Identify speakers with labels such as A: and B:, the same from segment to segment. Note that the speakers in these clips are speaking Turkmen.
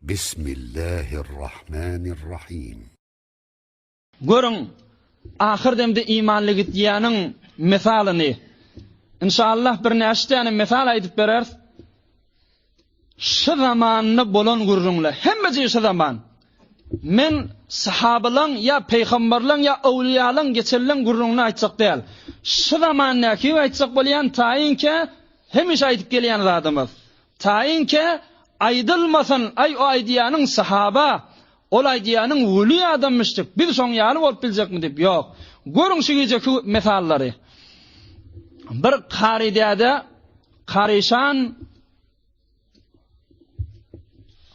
A: Bismillahirrahmanirrahim.
B: Görün, ahir demde imanlıgı diyanın misalini. İnşallah bir neşteni misal aytıp berer. Şu zamanını bolon gurrunla. Hemmeci şu zaman. Men sahabalan ya peygamberlan ya awliyalan geçerlen gurrunla aytsak değil. Şu zamanına ki aytsak bolyan tayin ke hemiş aytıp geliyen adamız. Tayin ke aydılmasın ay o aydiyanın sahaba, ol aydiyanın vuli adammıştık. Bir son yalı olup bilecek mi deyip yok. Görün şu geceki misalları. Bir karidede karişan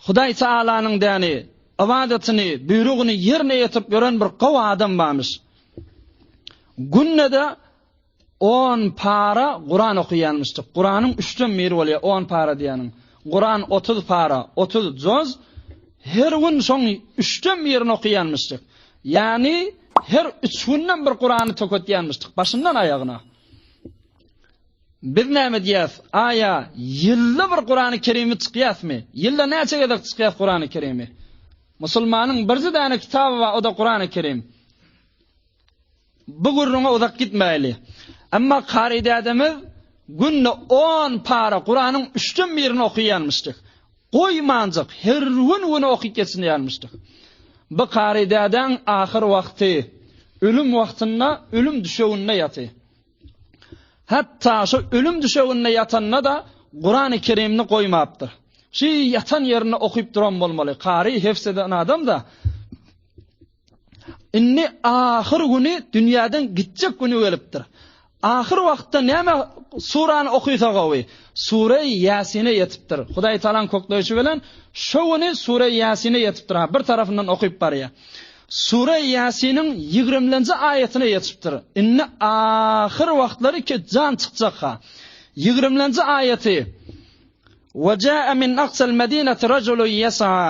B: Huday Taala'nın dani avadetini, buyruğunu yerine yetirip gören bir kova adam varmış. Günnede 10 para Kur'an okuyanmıştık. Kur'an'ın 3'ten biri oluyor 10 para diyanın. Kur'an 30 para, 30 cüz. Her gün son 3'ten birini okuyanmıştık. Yani her 3 günden bir Kur'an'ı tokotyanmıştık. Başından ayağına. Biz näme diýäs? Aya, yılda bir Kur'an-ı Kerim'i çıkýasmy? Yılda näçe gedek çıkýas Kur'an-ı Kerim'i? Musulmanyň bir däne kitaby bar, o da Kur'an-ı Kerim. Bu gurruna uzak gitmäýli. Amma qaride adamy günde 10 para Kur'anyň 3'ten birini okuyanmışdyk. Goýmanjak, her gün okup geçsin ýalmışdyk. Bu qaridadan ahir wagty, ölüm wagtynda ölüm düşeginde ýaty. Hatta şu ölüm düşeginde yatanna da Kur'an-ı Kerim'ni koymaptır. Şu yatan yerine okuyup duran bolmaly. Qari hefseden adam da inni ahir günü dünyadan gitjek günü gelipdir. Ahir wagtda näme surany okuysa gowy? Sure Yasin'e yetipdir. Hudaý Taala kokdaýşy bilen şu günü Sure Yasin'e yetipdir. Bir tarafından okuyup barýar. Sure Yasin'in 20-nji ayetine yetipdir. Inni ahir wagtlary ki can çykjak ha. 20-nji ayeti. وَجَاءَ مِنْ أَقْصَى الْمَدِينَةِ رَجُلٌ يَسْعَى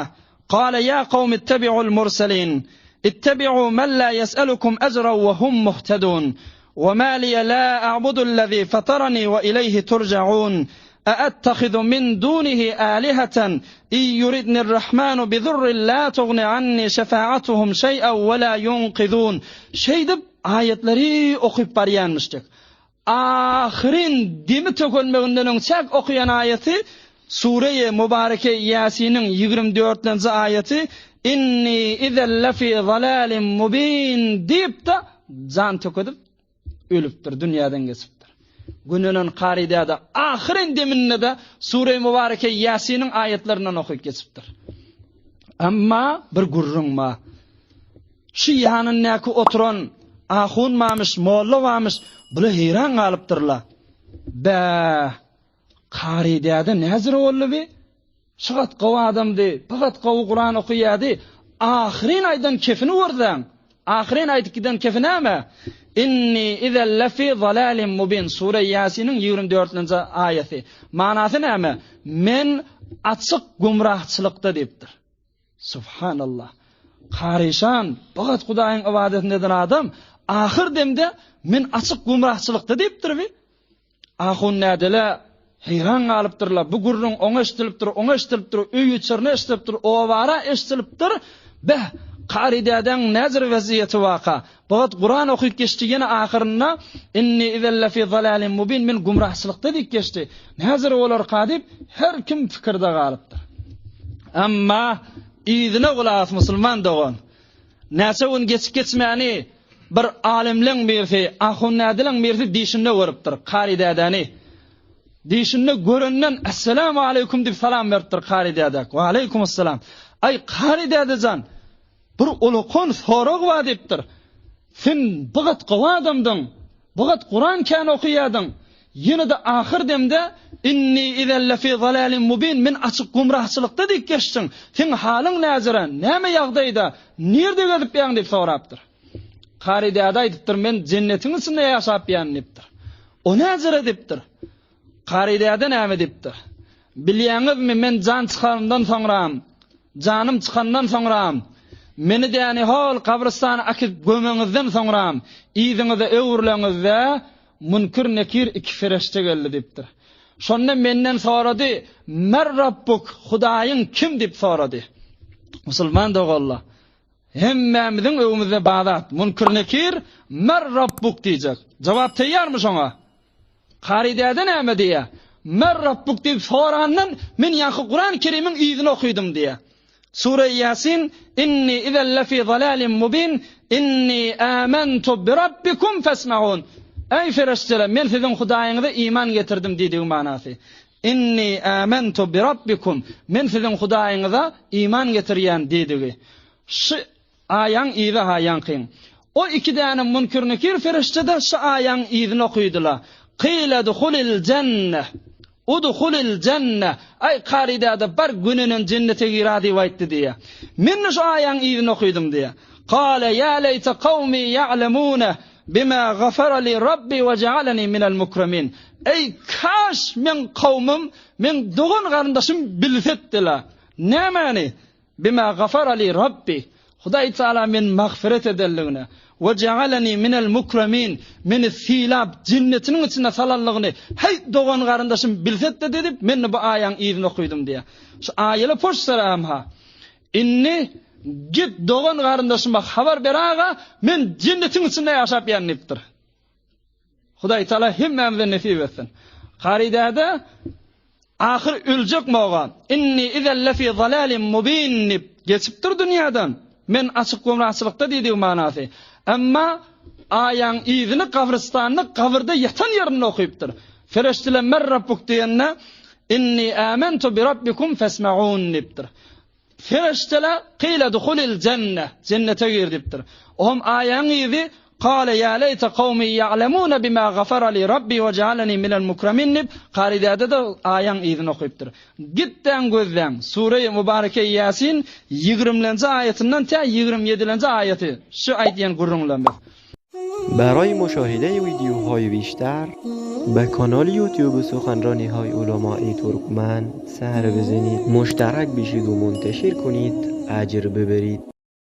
B: قَالَ يَا قَوْمِ اتَّبِعُوا الْمُرْسَلِينَ اتَّبِعُوا مَنْ لَا يَسْأَلُكُمْ أَجْرًا وَهُمْ مُهْتَدُونَ وَمَا لِيَ لَا أَعْبُدُ الَّذِي فَطَرَنِي وَإِلَيْهِ تُرْجَعُونَ أَأَتَّخِذُ مِنْ دُونِهِ آلِهَةً إِنْ يُرِدْنِ الرَّحْمَنُ بِضُرٍّ لَا تُغْنِ عَنِّي شَفَاعَتُهُمْ شَيْئًا وَلَا يُنْقِذُونَ Şeydip ayetleri okuyup baryanmıştık. Ahirin dimi tökülmeginden öňçek okuyan ayeti Sure-i Mübareke Yasin'in 24-nji ayeti inni izel lefi zalalin mubin deyip de can töküdüp ölüpdir, dünyadan geçipdir. Gününün qaridada ahirin deminne de Sure-i Mübareke Yasin'in ayetlerinden okuyup geçipdir. Amma bir gurrunma. Şu yanındaki oturan ahun mamış, molla mamış, bula heyran kalıptırla. Be, qaridada näzir boldy bi? Şagat gowy adamdy, fakat gowy Kur'an okuýady. Ahirin aydan kefini wurdan. Ahirin aýdykdan kefinäme? Inni izel lefi zalalin mubin. Sure Yasin'in 24-nji ayeti. Manasy näme? Men açyk gumrahçylykda diýipdir. Subhanallah. Qarişan, fakat Hudaýyň ibadetinde adam ahir demde men açyk gumrahçylykda diýipdir bi. Ahun nädele heyran galypdyrlar. Bu gurrun oňa eşitilipdir, oňa eşitilipdir, öýü içerine eşitilipdir, owara eşitilipdir. Be, qaridadan näzir waziyeti waka. Fakat Kur'an okuyup geçdigene ahirinde inni izel lefi zalalin mubin men gumrahçylykda diýip geçdi. Näzir bolar qadip her kim fikirde galypdyr. Amma izine gulak musulman dogan. Näçe gün geçip geçmäni bir alimliň birisi, ahunnadylaň birisi diýişinde görüpdir qaridadany. Diýişinde görenden assalamu aleykum diýip salam beripdir qaridada. Wa aleykum assalam. Ay qaridadajan bir ulukon sorag wa diýipdir. Sen bigat gowy adamdyň. Bigat Kur'an kan okuýadyň. Ýene de ahir demde inni izel lefi zalalin mubin min açyk gumrahçylykda diýip geçdiň. Sen halyň näzire? Näme ýagdaýda? Nerde gezip ýaň diýip sorapdyr. Qaridada aýdypdyr, men jennetiň içinde ýaşap ýan diýipdir. O näzire diýipdir. Qaridada näme diýipdir? Bilýäňizmi, men jan çykandan soňram, janym çykandan soňram, meni däni hol kabristana akyp gömeňizden soňram, iziňizde öwürleňizde munkir nekir iki fereşte geldi diýipdir. Şonda menden sorady, "Men Rabbuk, Hudaýyň kim?" dip sorady. Musulman dogalla. Hemmemizin öwümizde bazat, munkir nekir, "Men Rabbuk" diýjek. Jogap taýýarmy şoňa? Qaridäde näme diýär? "Men Rabbuk" diýip sorandan men ýa-da Qur'an-ı Kerim'iň ýyzyny okuydum diýär. Sure Yasin, "Inni izen lefi zalalin mubin, inni amantu bi rabbikum fasma'un." Ey ferişteler, men sizin Hudaýyňyza iman getirdim diýdiği manasy. "Inni amantu bi rabbikum." Men sizin Hudaýyňyza iman getirýän diýdigi. Şu aýaň ýyzy aýaň kyn. O iki däne munkir nekir feriştede şu aýaň ýyzyny okuýdylar. "Qila dukhulil cenneh." Udkhulil cenneh. Ay qaridada bar gününin cennete giradi waytdy diýär. Men şu aýaň ýyzyny okuýdum diýär. "Qala ya layta qawmi ya'lamuna bima ghafara li rabbi ve ja'alani minal mukramin." Ey kaş men kawmym, men dogan garyndaşym bilsetdiler. Nämäni? Bima ghafara li rabbi. Hudaý Taala men magfiret edenligine ve ja'alani minal mukramin. Meni silap cennetiniň içine salanlygyny hey dogan garyndaşym bilsetdi dedip men bu aýaň ýyzyny okuýdum diýär. Şu aýaly poşsaram ha. Inni git dogan garyndaşyma habar beraga men cennetiň içinde ýaşap ýanlypdyr. Hudaý Taala hemmemize nesip etsin. Qaridada ahir öljek mogan. "Inni izen lefi zalalin mubin" geçipdir dünýäden. Men açyk gomraçylykda diýdiği manasy. Amma aýaň ýyzyny kabristanyň kabrda ýatan ýerini okuýupdyr. Ferişteler "Men Rabbuk" diýende "Inni amantu bi rabbikum fasma'un" dipdir. Ferişteler "Qila dukhulil cenneh" cennete gir dipdir. Ohm aýaň ýyzy "Qala ya layta qawmi ya'lamuna bima ghafara li rabbi ve ja'alani minal mukramin" dip qaridada da aýaň ýyzyny okuýupdyr. Gitden gözlem Sure-i Mübareke Yasin 20-nji aýatyndan ta 27-nji aýaty şu aýdýan gurrunlanmak.
C: برای مشاهده ویدیوهای بیشتر به کانال یوتیوب سخنرانی‌های علماء ترکمن سر بزنید، مشترک بشید و منتشر کنید، اجر ببرید.